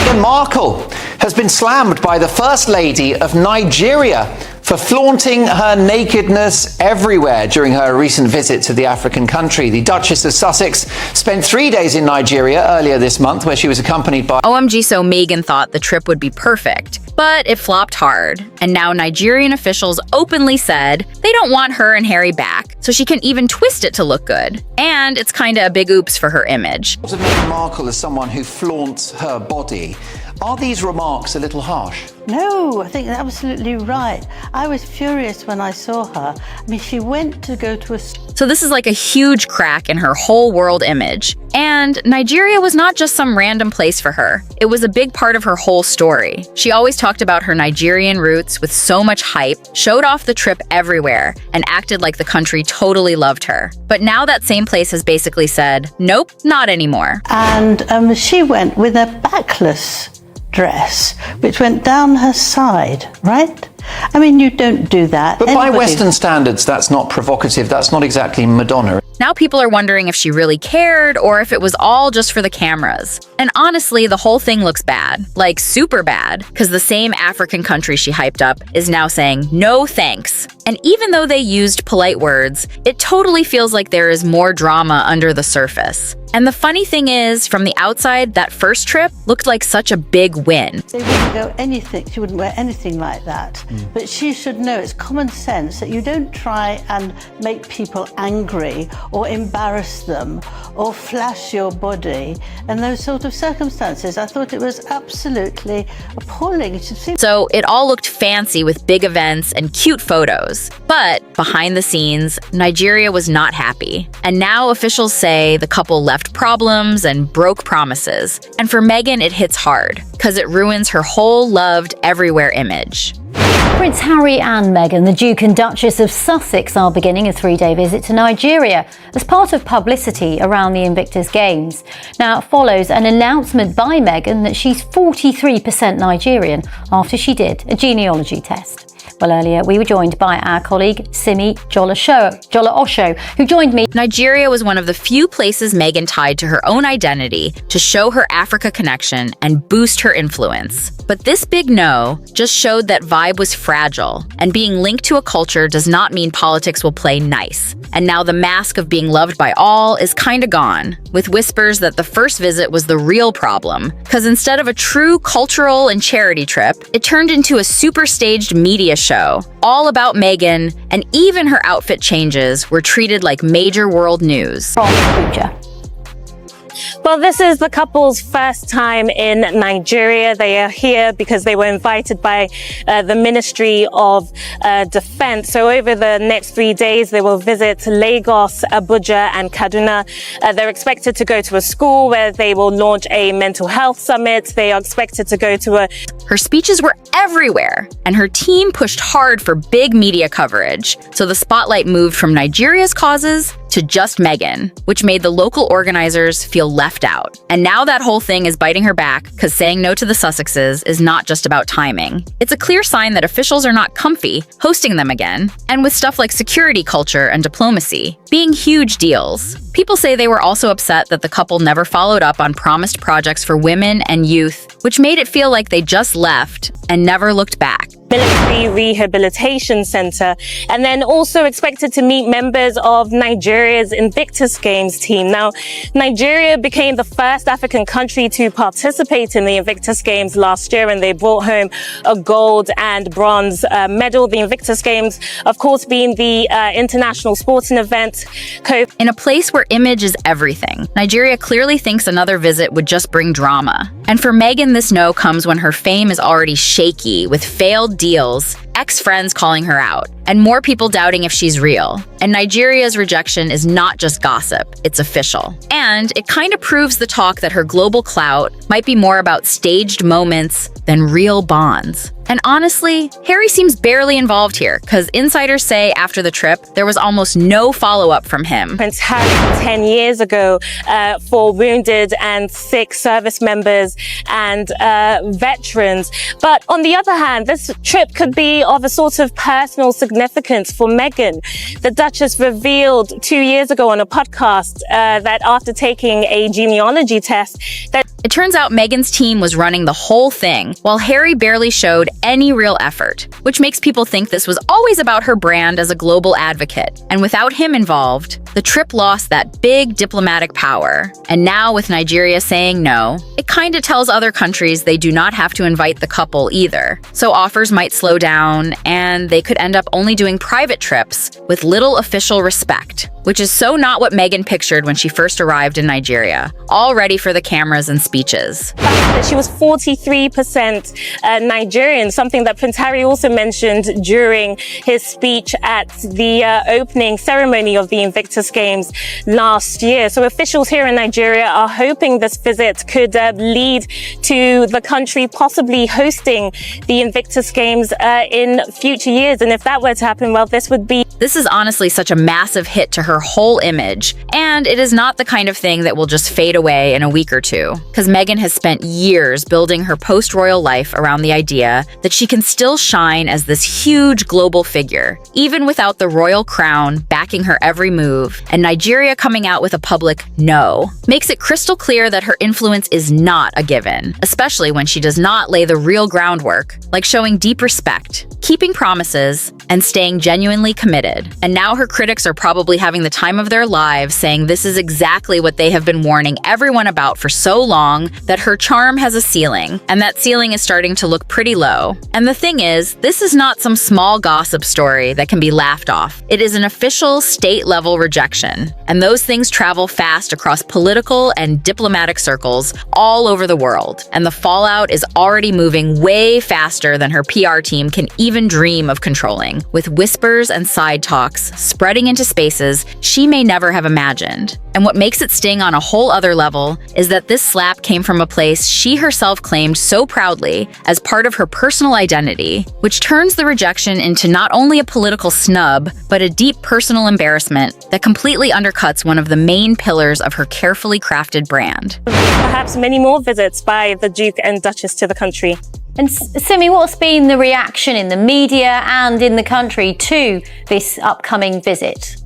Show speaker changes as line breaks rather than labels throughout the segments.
Meghan Markle has been slammed by the First Lady of Nigeria for flaunting her nakedness everywhere during her recent visit to the African country. The Duchess of Sussex spent 3 days in Nigeria earlier this month, where she was accompanied by...
OMG, so Meghan thought the trip would be perfect, but it flopped hard. And now Nigerian officials openly said they don't want her and Harry back, so she can even twist it to look good. And it's kinda a big oops for her image.
Meghan Markle as someone who flaunts her body. Are these remarks a little harsh?
No, I think you're absolutely right. I was furious when I saw her. I mean, she went to go to a...
So this is like a huge crack in her whole world image. And Nigeria was not just some random place for her. It was a big part of her whole story. She always talked about her Nigerian roots with so much hype, showed off the trip everywhere, and acted like the country totally loved her. But now that same place has basically said, nope, not anymore.
And she went with a backless dress, which went down her side, right? I mean, you don't do that.
But by Western standards, that's not provocative. That's not exactly Madonna.
Now people are wondering if she really cared or if it was all just for the cameras. And honestly, the whole thing looks bad. Like, super bad. Because the same African country she hyped up is now saying, no thanks. And even though they used polite words, it totally feels like there is more drama under the surface. And the funny thing is, from the outside, that first trip looked like such a big win.
They wouldn't go anything, she wouldn't wear anything like that. But she should know, it's common sense that you don't try and make people angry or embarrass them or flash your body in those sort of circumstances. I thought it was absolutely appalling.
So it all looked fancy with big events and cute photos. But behind the scenes, Nigeria was not happy. And now officials say the couple left problems and broke promises. And for Meghan, it hits hard, because it ruins her whole loved everywhere image.
Prince Harry and Meghan, the Duke and Duchess of Sussex, are beginning a 3-day visit to Nigeria as part of publicity around the Invictus Games. Now, it follows an announcement by Meghan that she's 43% Nigerian after she did a genealogy test. Well, earlier we were joined by our colleague Simi Jola Osho, who joined me.
Nigeria was one of the few places Meghan tied to her own identity to show her Africa connection and boost her influence. But this big no just showed that vibe was fragile, and being linked to a culture does not mean politics will play nice. And now the mask of being loved by all is kinda gone, with whispers that the first visit was the real problem, because instead of a true cultural and charity trip, it turned into a super staged media show, all about Meghan, and even her outfit changes were treated like major world news.
Well, this is the couple's first time in Nigeria. They are here because they were invited by the Ministry of Defense. So over the next 3 days, they will visit Lagos, Abuja, and Kaduna. They're expected to go to a school where they will launch a mental health summit. They are expected to go to a...
Her speeches were everywhere, and her team pushed hard for big media coverage. So the spotlight moved from Nigeria's causes to just Meghan, which made the local organizers feel left out. And now that whole thing is biting her back, because saying no to the Sussexes is not just about timing. It's a clear sign that officials are not comfy hosting them again, and with stuff like security culture and diplomacy being huge deals. People say they were also upset that the couple never followed up on promised projects for women and youth, which made it feel like they just left and never looked back.
Military Rehabilitation Center, and then also expected to meet members of Nigeria's Invictus Games team. Now, Nigeria became the first African country to participate in the Invictus Games last year, and they brought home a gold and bronze medal. The Invictus Games, of course, being the international sporting event.
In a place where image is everything, Nigeria clearly thinks another visit would just bring drama. And for Meghan, this no comes when her fame is already shaky with failed deals, ex-friends calling her out, and more people doubting if she's real. And Nigeria's rejection is not just gossip, it's official. And it kind of proves the talk that her global clout might be more about staged moments than real bonds. And honestly, Harry seems barely involved here, because insiders say after the trip, there was almost no follow-up from him.
Prince Harry 10 years ago for wounded and sick service members and veterans. But on the other hand, this trip could be of a sort of personal significance for Meghan. The Duchess revealed 2 years ago on a podcast that after taking a genealogy test, that
It turns out Meghan's team was running the whole thing, while Harry barely showed any real effort, which makes people think this was always about her brand as a global advocate. And without him involved, the trip lost that big diplomatic power. And now with Nigeria saying no, it kinda tells other countries they do not have to invite the couple either. So offers might slow down, and they could end up only doing private trips with little official respect, which is so not what Meghan pictured when she first arrived in Nigeria, all ready for the cameras and speeches.
She was 43% Nigerian, something that Prince Harry also mentioned during his speech at the opening ceremony of the Invictus Games last year. So officials here in Nigeria are hoping this visit could lead to the country possibly hosting the Invictus Games in future years. And if that were to happen, well,
This is honestly such a massive hit to her whole image, and it is not the kind of thing that will just fade away in a week or two, because Meghan has spent years building her post-royal life around the idea that she can still shine as this huge global figure, even without the royal crown backing her every move, and Nigeria coming out with a public no makes it crystal clear that her influence is not a given, especially when she does not lay the real groundwork, like showing deep respect, keeping promises, and staying genuinely committed. And now her critics are probably having the time of their lives saying this is exactly what they have been warning everyone about for so long, that her charm has a ceiling, and that ceiling is starting to look pretty low. And the thing is, this is not some small gossip story that can be laughed off. It is an official state-level rejection, and those things travel fast across political and diplomatic circles all over the world, and the fallout is already moving way faster than her PR team can even dream of controlling, with whispers and side talks spreading into spaces she may never have imagined. And what makes it sting on a whole other level is that this slap came from a place she herself claimed so proudly as part of her personal identity, which turns the rejection into not only a political snub, but a deep personal embarrassment that completely undercuts one of the main pillars of her carefully crafted brand.
perhaps many more visits by the Duke and Duchess to the country.
And Simi, what's been the reaction in the media and in the country to this upcoming visit?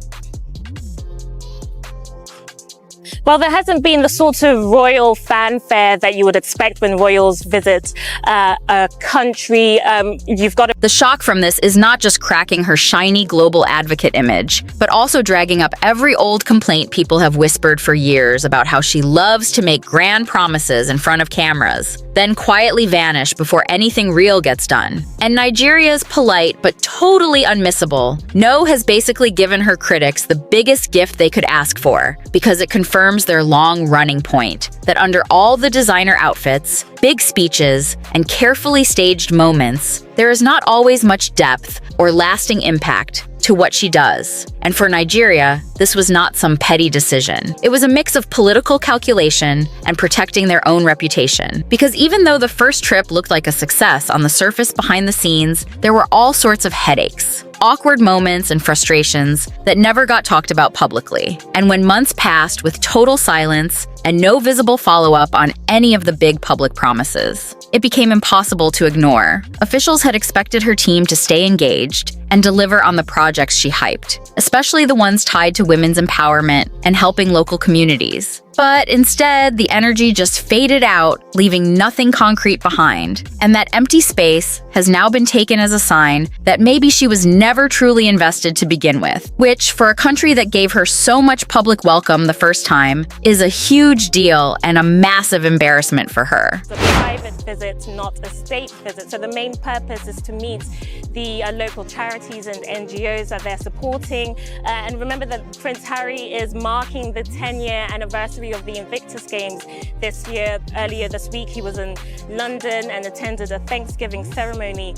Well, there hasn't been the sort of royal fanfare that you would expect when royals visit a country.
The shock from this is not just cracking her shiny global advocate image, but also dragging up every old complaint people have whispered for years about how she loves to make grand promises in front of cameras, then quietly vanish before anything real gets done. And Nigeria's polite but totally unmissable no has basically given her critics the biggest gift they could ask for, because it confirms their long running point that under all the designer outfits, big speeches, and carefully staged moments, there is not always much depth or lasting impact to what she does. And for Nigeria, this was not some petty decision. It was a mix of political calculation and protecting their own reputation. Because even though the first trip looked like a success on the surface behind the scenes, there were all sorts of headaches, awkward moments and frustrations that never got talked about publicly. And when months passed with total silence and no visible follow-up on any of the big public promises, it became impossible to ignore. Officials had expected her team to stay engaged and deliver on the projects she hyped, especially the ones tied to women's empowerment and helping local communities. But instead, the energy just faded out, leaving nothing concrete behind. And that empty space has now been taken as a sign that maybe she was never truly invested to begin with, which, for a country that gave her so much public welcome the first time, is a huge deal and a massive embarrassment for her.
It's a private visit, not a state visit. So the main purpose is to meet the local charities and NGOs that they're supporting. And remember that Prince Harry is marking the 10-year anniversary of the Invictus Games this year. Earlier this week, he was in London and attended a Thanksgiving ceremony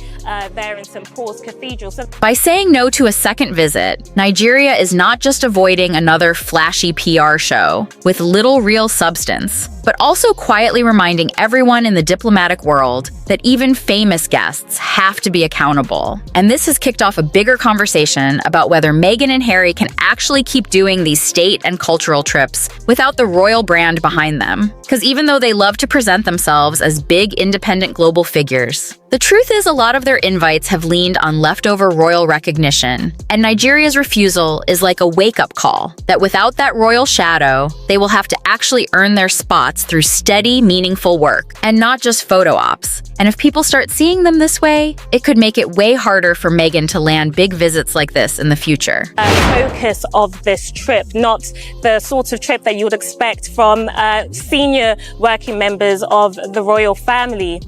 there in St. Paul's Cathedral. So
by saying no to a second visit, Nigeria is not just avoiding another flashy PR show with little real substance, but also quietly reminding everyone in the diplomatic world that even famous guests have to be accountable. And this has kicked off a bigger conversation about whether Meghan and Harry can actually keep doing these state and cultural trips without the royal brand behind them. Because even though they love to present themselves as big independent global figures, the truth is a lot of their invites have leaned on leftover royal recognition, and Nigeria's refusal is like a wake-up call that without that royal shadow, they will have to actually earn their spots spots through steady, meaningful work, and not just photo ops. And if people start seeing them this way, it could make it way harder for Meghan to land big visits like this in the future.
Focus of this trip, not the sort of trip that you would expect from senior working members of the royal family.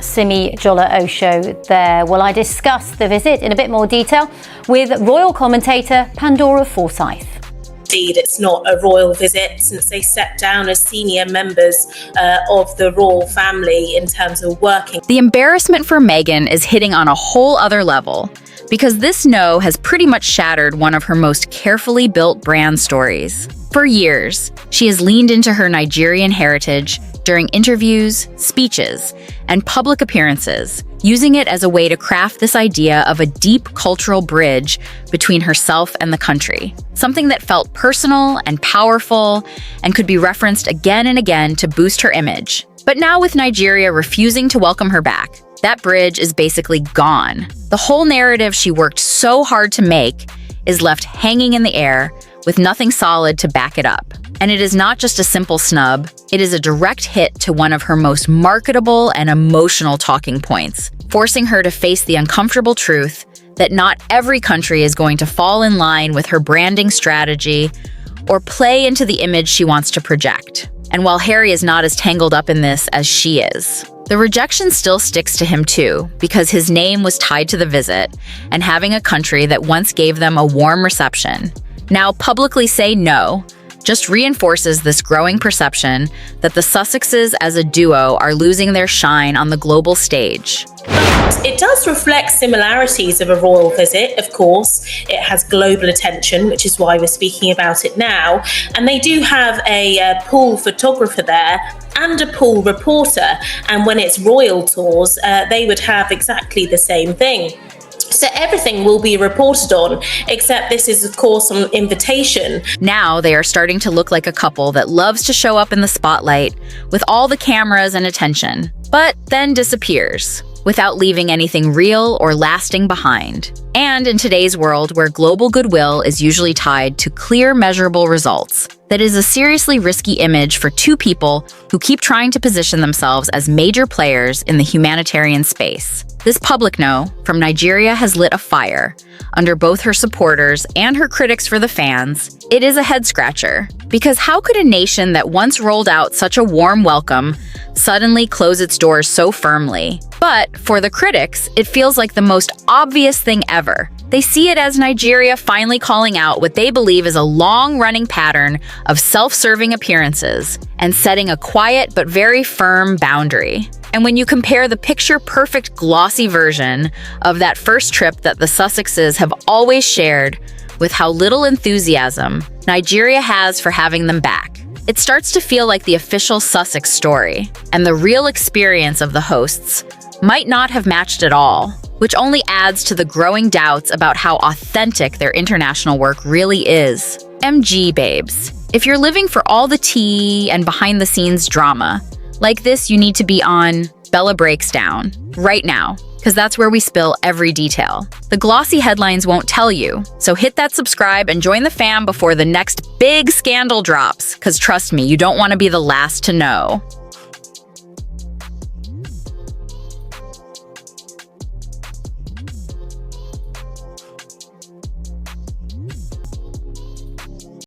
Simi Jola Osho there. Well, I discussed the visit in a bit more detail with royal commentator Pandora Forsyth.
Indeed, it's not a royal visit since they stepped down as senior members of the royal family in terms of working.
The embarrassment for Meghan is hitting on a whole other level, because this no has pretty much shattered one of her most carefully built brand stories. For years, she has leaned into her Nigerian heritage during interviews, speeches, and public appearances, using it as a way to craft this idea of a deep cultural bridge between herself and the country, something that felt personal and powerful and could be referenced again and again to boost her image. But now, with Nigeria refusing to welcome her back, that bridge is basically gone. The whole narrative she worked so hard to make is left hanging in the air with nothing solid to back it up. And it is not just a simple snub, it is a direct hit to one of her most marketable and emotional talking points, forcing her to face the uncomfortable truth that not every country is going to fall in line with her branding strategy or play into the image she wants to project. And while Harry is not as tangled up in this as she is, the rejection still sticks to him too, because his name was tied to the visit, and having a country that once gave them a warm reception now publicly say no just reinforces this growing perception that the Sussexes as a duo are losing their shine on the global stage.
It does reflect similarities of a royal visit, of course. It has global attention, which is why we're speaking about it now. And they do have a pool photographer there and a pool reporter. And when it's royal tours, they would have exactly the same thing. So everything will be reported on, except this is, of course, on invitation.
Now they are starting to look like a couple that loves to show up in the spotlight with all the cameras and attention, but then disappears without leaving anything real or lasting behind. And in today's world, where global goodwill is usually tied to clear, measurable results, that is a seriously risky image for two people who keep trying to position themselves as major players in the humanitarian space. This public no from Nigeria has lit a fire under both her supporters and her critics for the fans. It is a head-scratcher, because how could a nation that once rolled out such a warm welcome suddenly close its doors so firmly? But for the critics, it feels like the most obvious thing ever. They see it as Nigeria finally calling out what they believe is a long-running pattern of self-serving appearances and setting a quiet but very firm boundary. And when you compare the picture-perfect glossy version of that first trip that the Sussexes have always shared with how little enthusiasm Nigeria has for having them back, it starts to feel like the official Sussex story, and the real experience of the hosts might not have matched at all, which only adds to the growing doubts about how authentic their international work really is. MG babes, if you're living for all the tea and behind-the-scenes drama, like this, you need to be on Bella Breaks Down right now, because that's where we spill every detail. The glossy headlines won't tell you, so hit that subscribe and join the fam before the next big scandal drops, because trust me, you don't want to be the last to know.